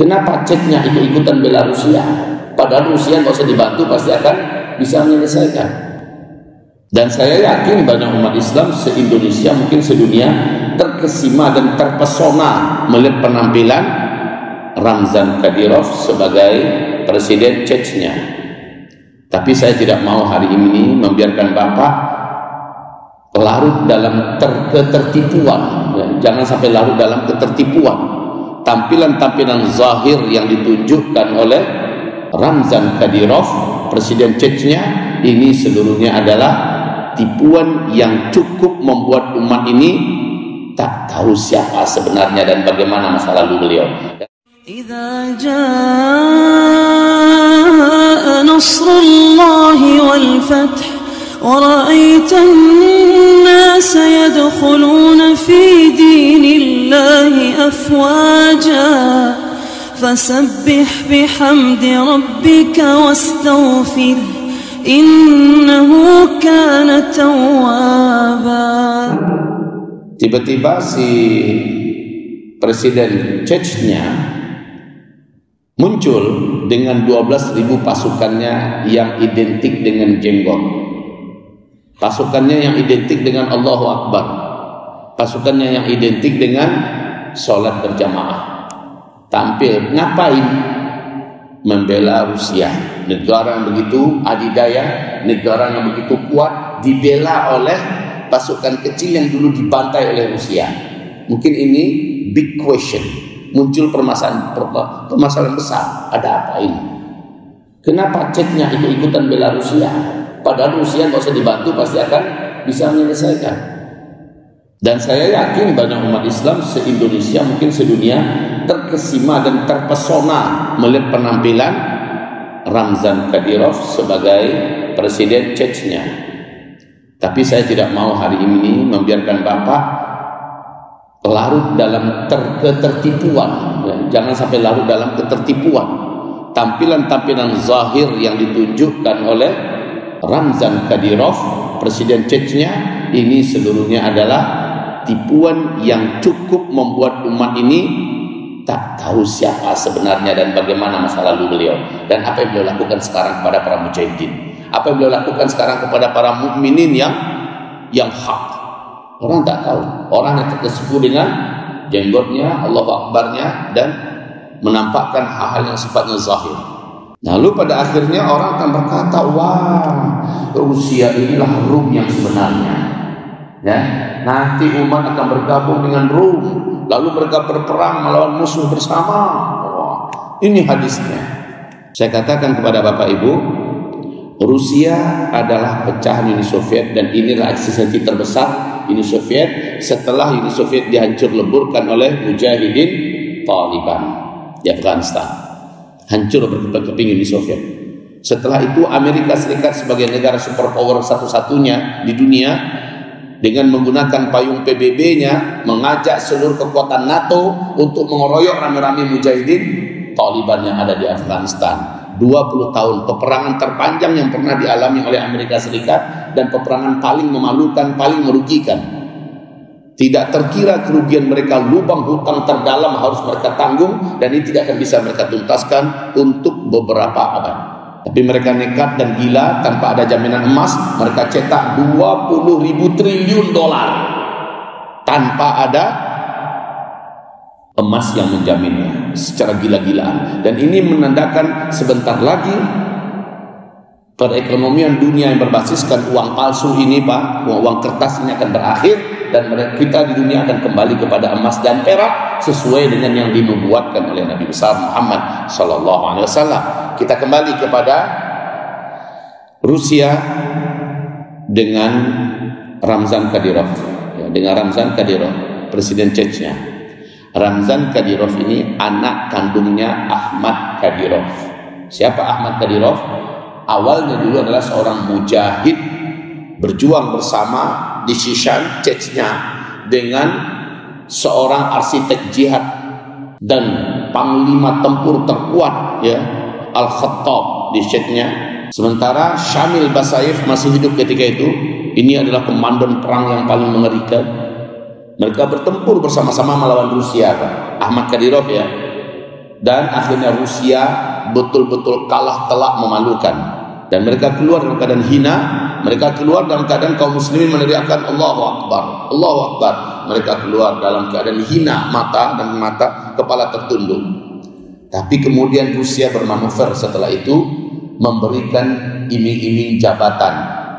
Kenapa Ceknya ikut-ikutan bela Rusia? Padahal Rusia nggak usah dibantu, pasti akan bisa menyelesaikan. Dan saya yakin banyak umat Islam se-Indonesia, mungkin sedunia, terkesima dan terpesona melihat penampilan Ramzan Kadyrov sebagai presiden Chechnya. Tapi saya tidak mau hari ini membiarkan Bapak larut dalam ketertipuan. Jangan sampai larut dalam ketertipuan. Tampilan-tampilan zahir yang ditunjukkan oleh Ramzan Kadyrov, presiden Chechnya, ini seluruhnya adalah tipuan yang cukup membuat umat ini tak tahu siapa sebenarnya dan bagaimana masa lalu beliau. Idza jaa nasrullahi wal fath wa ra'aitan an-nas yadkhuluna fi dinillahi afwaja fasabbih bihamdi rabbika wastaghfir innahu kana tawwaba. Tiba-tiba si presiden Chechnya muncul dengan 12.000 pasukannya yang identik dengan jenggot, pasukannya yang identik dengan Allahu Akbar, pasukannya yang identik dengan sholat berjamaah. Tampil ngapain? Membela Rusia, negara yang begitu adidaya, negara yang begitu kuat, dibela oleh pasukan kecil yang dulu dibantai oleh Rusia. Mungkin ini big question, muncul permasalahan besar. Ada apa ini? Kenapa Ceknya ikut-ikutan bela Rusia? Padahal Rusia nggak usah dibantu, pasti akan bisa menyelesaikan. Dan saya yakin banyak umat Islam se-Indonesia, mungkin sedunia, terkesima dan terpesona melihat penampilan Ramzan Kadyrov sebagai presiden Chechnya. Tapi saya tidak mau hari ini membiarkan Bapak larut dalam ketertipuan. Jangan sampai larut dalam ketertipuan. Tampilan-tampilan zahir yang ditunjukkan oleh Ramzan Kadyrov, presiden Chechnya, ini seluruhnya adalah tipuan yang cukup membuat umat ini tak tahu siapa sebenarnya dan bagaimana masa lalu beliau, dan apa yang beliau lakukan sekarang kepada para mujahidin, apa yang beliau lakukan sekarang kepada para mukminin yang hak. Orang tak tahu, orang yang terkesipu dengan jenggotnya, Allahu Akbarnya, dan menampakkan hal-hal yang sifatnya zahir. Lalu pada akhirnya orang akan berkata, wah, Rusia inilah Rum yang sebenarnya. Ya, nanti umat akan bergabung dengan Rum, lalu mereka berperang melawan musuh bersama. Wah, ini hadisnya. Saya katakan kepada Bapak Ibu, Rusia adalah pecahan Uni Soviet, dan inilah eksistensi terbesar Uni Soviet setelah Uni Soviet dihancur leburkan oleh mujahidin Taliban di Afghanistan. Hancur berkeping-keping Uni Soviet. Setelah itu Amerika Serikat sebagai negara superpower satu-satunya di dunia, dengan menggunakan payung PBB-nya, mengajak seluruh kekuatan NATO untuk mengeroyok rame-rame mujahidin Taliban yang ada di Afghanistan. 20 tahun peperangan terpanjang yang pernah dialami oleh Amerika Serikat, dan peperangan paling memalukan, paling merugikan. Tidak terkira kerugian mereka, lubang hutang terdalam harus mereka tanggung, dan ini tidak akan bisa mereka tuntaskan untuk beberapa abad. Tapi mereka nekat dan gila, tanpa ada jaminan emas, mereka cetak 20.000 triliun dolar tanpa ada emas yang menjaminnya, secara gila-gilaan. Dan ini menandakan sebentar lagi perekonomian dunia yang berbasiskan uang palsu ini, Pak, uang kertas ini akan berakhir, dan kita di dunia akan kembali kepada emas dan perak sesuai dengan yang dinubuatkan oleh Nabi besar Muhammad SAW. Kita kembali kepada Rusia dengan Ramzan Kadyrov, dengan Ramzan Kadyrov, presiden Chechnya. Ramzan Kadyrov ini anak kandungnya Ahmad Kadyrov. Siapa Ahmad Kadyrov? Awalnya dulu adalah seorang mujahid berjuang bersama di Shishan, Chechnya, dengan seorang arsitek jihad dan panglima tempur terkuat, ya, Al-Khattab di Chechnya. Sementara Shamil Basayev masih hidup ketika itu. Ini adalah komandan perang yang paling mengerikan. Mereka bertempur bersama-sama melawan Rusia, Pak. Ahmad Kadyrov, ya. dan akhirnya Rusia betul-betul kalah telak memalukan, dan mereka keluar dalam keadaan hina. Mereka keluar dalam keadaan kaum muslimin meneriakkan Allahu Akbar, Allahu Akbar. Mereka keluar dalam keadaan hina, mata kepala tertunduk. Tapi kemudian Rusia bermanuver setelah itu, memberikan iming-iming jabatan,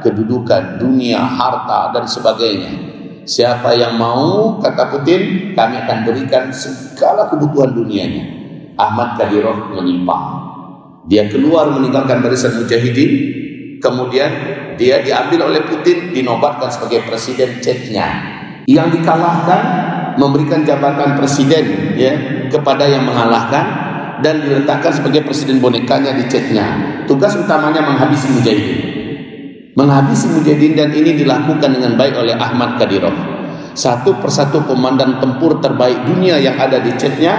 kedudukan, dunia, harta dan sebagainya. Siapa yang mau, kata Putin, kami akan berikan segala kebutuhan dunianya. Ahmad Kadyrov menyimpang. Dia keluar meninggalkan barisan mujahidin. Kemudian dia diambil oleh Putin, dinobatkan sebagai presiden Chechnya. Yang dikalahkan memberikan jabatan presiden ya kepada yang mengalahkan, dan diletakkan sebagai presiden bonekanya di Chechnya. Tugas utamanya menghabisi mujahidin. Menghabisi mujahidin, dan ini dilakukan dengan baik oleh Ahmad Kadyrov. Satu persatu komandan tempur terbaik dunia yang ada di Chechnya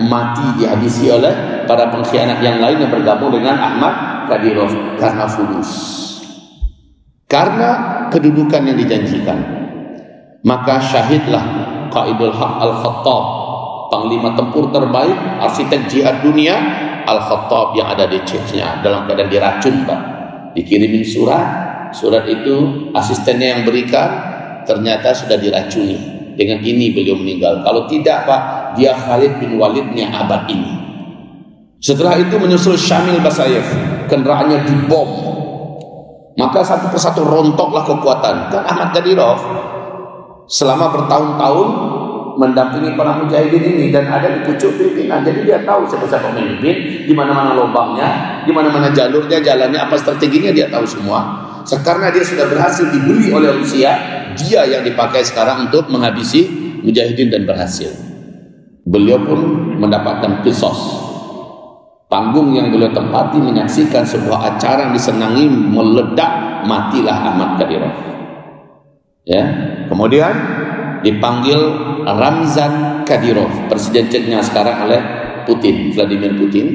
mati dihabisi oleh para pengkhianat yang lain yang bergabung dengan Ahmad Kadyrov karena fulus, karena kedudukan yang dijanjikan. Maka syahidlah Qaidul Haq Al-Khattab, panglima tempur terbaik, arsitek jihad dunia, Al-Khattab yang ada di Chechnya, dalam keadaan diracun, Pak. Dikirimin surat itu asistennya yang berikan, ternyata sudah diracuni. Dengan ini beliau meninggal. Kalau tidak, Pak, dia Khalid bin Walidnya abad ini. Setelah itu menyusul Syamil Basayev, kendaraannya dibom. Maka satu persatu rontoklah kekuatan. Kan Ahmad Kadyrov selama bertahun-tahun mendampingi para mujahidin ini, dan ada di pucuk pimpinan. Jadi dia tahu siapa pemimpin, di mana-mana lubangnya, di mana-mana jalurnya, jalannya, apa strateginya dia tahu semua. Karena dia sudah berhasil dibeli oleh Rusia, dia yang dipakai sekarang untuk menghabisi mujahidin, dan berhasil. Beliau pun mendapatkan kisos. Panggung yang beliau tempati menyaksikan sebuah acara yang disenangi meledak, matilah Ahmad Kadyrov. Ya, kemudian dipanggil Ramzan Kadyrov, presiden Chechnya sekarang oleh Putin, Vladimir Putin.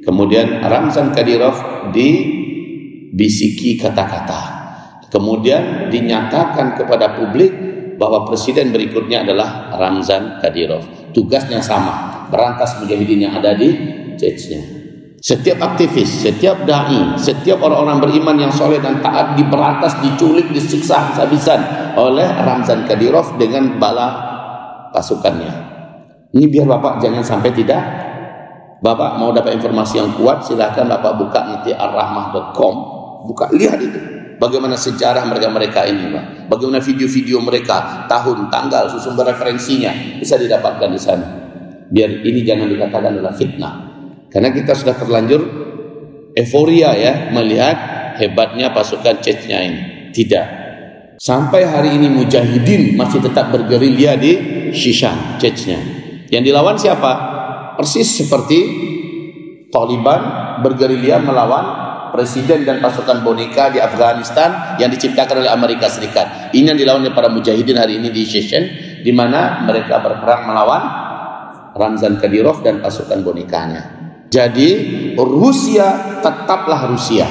Kemudian Ramzan Kadyrov dibisiki kata-kata. Kemudian dinyatakan kepada publik bahwa presiden berikutnya adalah Ramzan Kadyrov. Tugasnya sama, berantas mujahidin yang ada di Chechnya. Setiap aktivis, setiap dai, setiap orang-orang beriman yang soleh dan taat diperantas, diculik, disiksa habis-habisan oleh Ramzan Kadyrov dengan bala pasukannya. Ini biar Bapak jangan sampai tidak. Bapak mau dapat informasi yang kuat, silahkan Bapak buka nanti arrahmah.com, buka, lihat itu. Bagaimana sejarah mereka ini, Pak. Bagaimana video-video mereka, tahun, tanggal, sumber referensinya bisa didapatkan di sana. Biar ini jangan dikatakan adalah fitnah. Karena kita sudah terlanjur euforia ya melihat hebatnya pasukan Chechnya ini. Tidak. Sampai hari ini mujahidin masih tetap bergerilya di Shishan, Chechnya. Yang dilawan siapa? Persis seperti Taliban bergerilya melawan presiden dan pasukan boneka di Afghanistan yang diciptakan oleh Amerika Serikat. Ini yang dilawan oleh para mujahidin hari ini di Shishan, di mana mereka berperang melawan Ramzan Kadyrov dan pasukan bonekanya. Jadi Rusia tetaplah Rusia.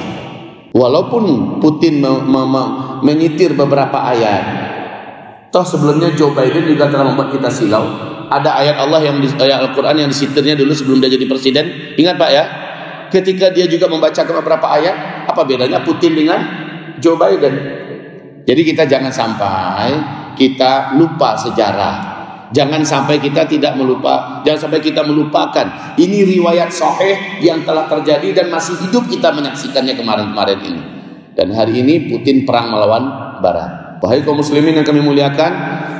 Walaupun Putin menyitir beberapa ayat. Toh sebelumnya Joe Biden juga telah membuat kita silau. Ada ayat Allah yang ayat Al-Quran yang disitirnya dulu sebelum dia jadi presiden. Ingat Pak ya? Ketika dia juga membacakan beberapa ayat, apa bedanya Putin dengan Joe Biden? Jadi kita jangan sampai kita lupa sejarah. Jangan sampai kita melupakan. Ini riwayat sahih yang telah terjadi dan masih hidup kita menyaksikannya kemarin-kemarin ini. Dan hari ini Putin perang melawan Barat. Wahai kaum muslimin yang kami muliakan,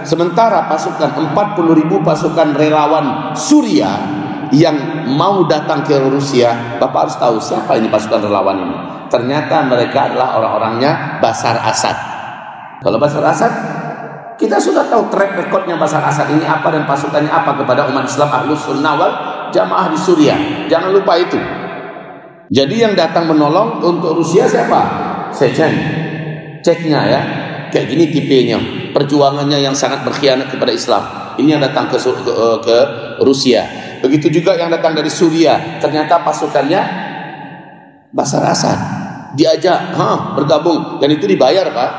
sementara pasukan 40.000 pasukan relawan Suriah yang mau datang ke Rusia, Bapak harus tahu siapa ini pasukan relawan ini. Ternyata mereka adalah orang-orangnya Bashar Assad. Kalau Bashar Assad, kita sudah tahu track recordnya Bashar Assad ini apa dan pasukannya apa kepada umat Islam Ahlus Sunnah wal Jamaah di Suriah. Jangan lupa itu. Jadi yang datang menolong untuk Rusia siapa? Chechnya ya. Kayak gini tipenya. Perjuangannya yang sangat berkhianat kepada Islam. Ini yang datang ke Rusia. Begitu juga yang datang dari Suriah. Ternyata pasukannya Bashar Assad. Diajak bergabung. Dan itu dibayar Pak.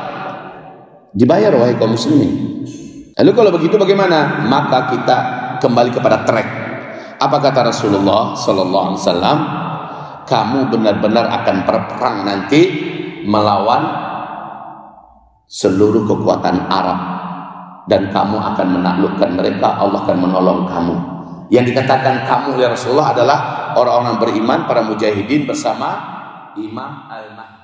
Dibayar wahai kaum muslimin. Lalu kalau begitu bagaimana? Maka kita kembali kepada track. Apa kata Rasulullah sallallahu alaihi wasallam? Kamu benar-benar akan berperang nanti melawan seluruh kekuatan Arab dan kamu akan menaklukkan mereka, Allah akan menolong kamu. Yang dikatakan kamu ya Rasulullah adalah orang-orang beriman, para mujahidin bersama Imam Al-Mahdi.